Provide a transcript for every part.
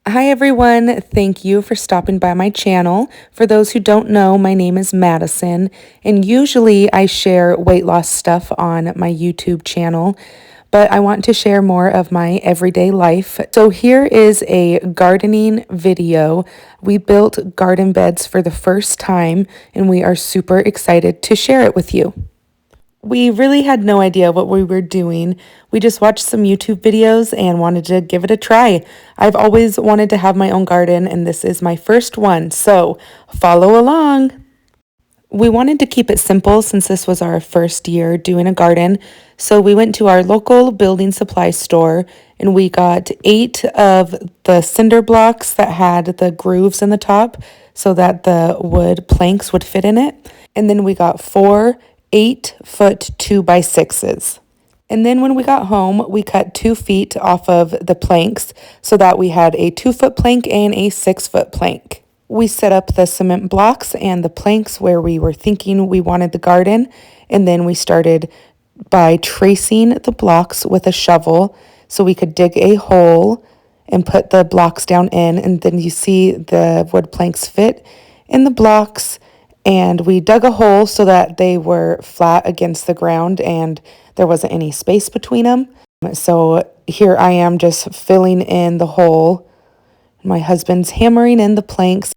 Hi everyone, thank you for stopping by my channel. For those who don't know, my name is Madison, and usually I share weight loss stuff on my YouTube channel, but I want to share more of my everyday life. So here is a gardening video. We built garden beds for the first time, and we are super excited to share it with you. We really had no idea what we were doing. We just watched some YouTube videos and wanted to give it a try. I've always wanted to have my own garden, and this is my first one, so follow along. We wanted to keep it simple since this was our first year doing a garden, so we went to our local building supply store and we got 8 of the cinder blocks that had the grooves in the top so that the wood planks would fit in it. And then we got 4 8-foot 2x6s. And then when we got home, we cut 2 feet off of the planks so that we had a 2-foot plank and a 6-foot plank. We set up the cement blocks and the planks where we were thinking we wanted the garden, and then we started by tracing the blocks with a shovel so we could dig a hole and put the blocks down in, and then you see the wood planks fit in the blocks, and we dug a hole so that they were flat against the ground and there wasn't any space between them. So here I am just filling in the hole. My husband's hammering in the planks.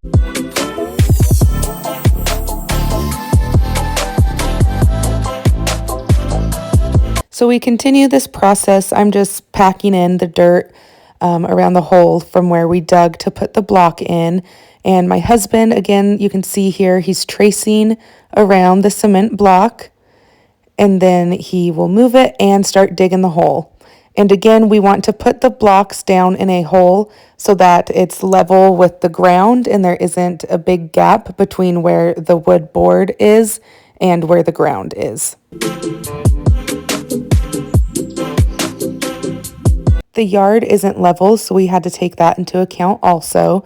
So we continue this process. I'm just packing in the dirt around the hole from where we dug to put the block in. And my husband, again, you can see here, he's tracing around the cement block, and then he will move it and start digging the hole. And again, we want to put the blocks down in a hole so that it's level with the ground and there isn't a big gap between where the wood board is and where the ground is. The yard isn't level, so we had to take that into account also.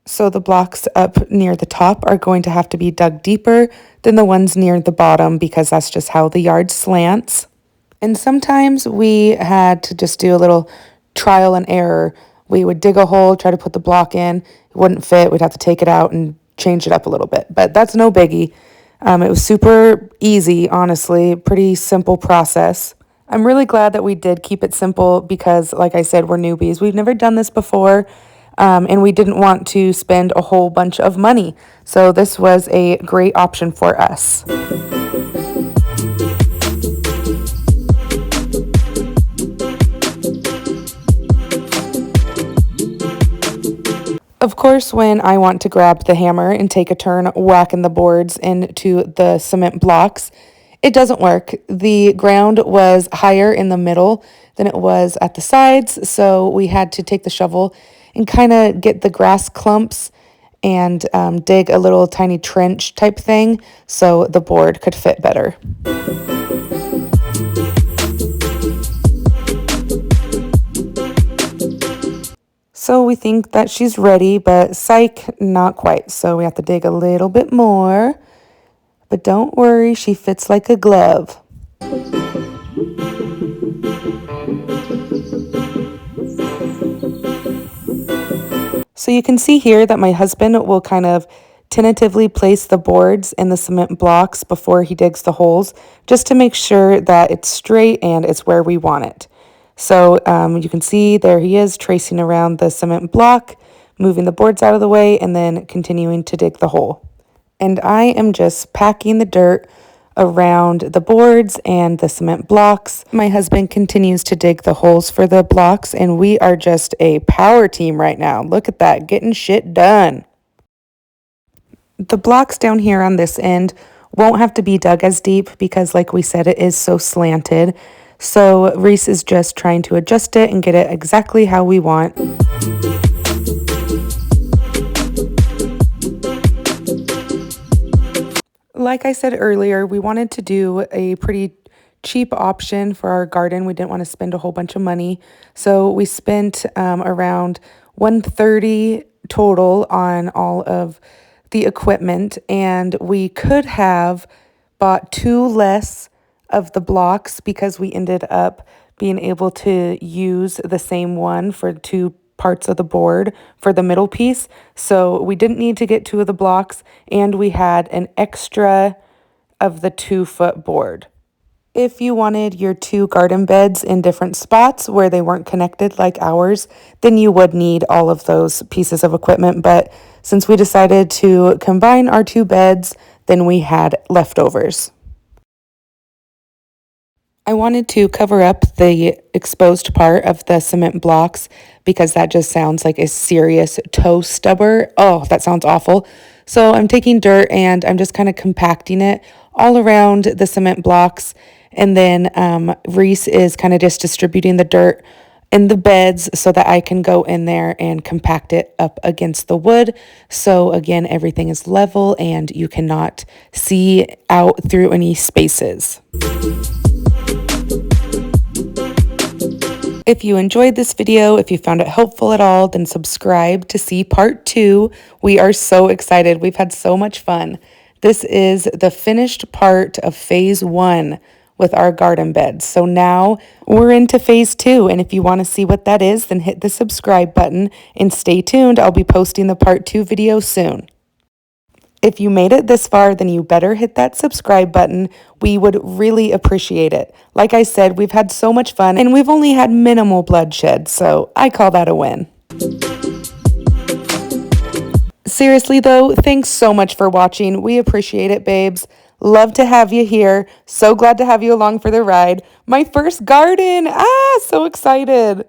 So the blocks up near the top are going to have to be dug deeper than the ones near the bottom because that's just how the yard slants. And sometimes we had to just do a little trial and error. We would dig a hole, try to put the block in. It wouldn't fit. We'd have to take it out and change it up a little bit. But that's no biggie. It was super easy, honestly. Pretty simple process. I'm really glad that we did keep it simple because, like I said, we're newbies. We've never done this before. And we didn't want to spend a whole bunch of money. So this was a great option for us. Of course, when I want to grab the hammer and take a turn whacking the boards into the cement blocks, it doesn't work. The ground was higher in the middle than it was at the sides, so we had to take the shovel and kind of get the grass clumps and dig a little tiny trench type thing so the board could fit better. So we think that she's ready, but psych, not quite. So we have to dig a little bit more. But don't worry, she fits like a glove. So you can see here that my husband will kind of tentatively place the boards in the cement blocks before he digs the holes, just to make sure that it's straight and it's where we want it. So you can see there he is tracing around the cement block, moving the boards out of the way, and then continuing to dig the hole. And I am just packing the dirt around the boards and the cement blocks. My husband continues to dig the holes for the blocks, and we are just a power team right now. Look at that, getting shit done. The blocks down here on this end won't have to be dug as deep because, like we said, it is so slanted. So Reese is just trying to adjust it and get it exactly how we want. Like I said earlier, we wanted to do a pretty cheap option for our garden. We didn't want to spend a whole bunch of money. So we spent around $130 total on all of the equipment, and we could have bought 2 less of the blocks because we ended up being able to use the same one for 2 parts of the board for the middle piece. So we didn't need to get 2 of the blocks, and we had an extra of the 2-foot board. If you wanted your 2 garden beds in different spots where they weren't connected like ours, then you would need all of those pieces of equipment. But since we decided to combine our 2 beds, then we had leftovers. I wanted to cover up the exposed part of the cement blocks because that just sounds like a serious toe stubber. Oh, that sounds awful. So I'm taking dirt and I'm just kind of compacting it all around the cement blocks. And then Reese is kind of just distributing the dirt in the beds so that I can go in there and compact it up against the wood. So again, everything is level and you cannot see out through any spaces. If you enjoyed this video, if you found it helpful at all, then subscribe to see part 2. We are so excited. We've had so much fun. This is the finished part of phase 1 with our garden beds. So now we're into phase 2. And if you want to see what that is, then hit the subscribe button and stay tuned. I'll be posting the part 2 video soon. If you made it this far, then you better hit that subscribe button. We would really appreciate it. Like I said, we've had so much fun and we've only had minimal bloodshed, so I call that a win. Seriously though, thanks so much for watching. We appreciate it, babes. Love to have you here. So glad to have you along for the ride. My first garden. So excited.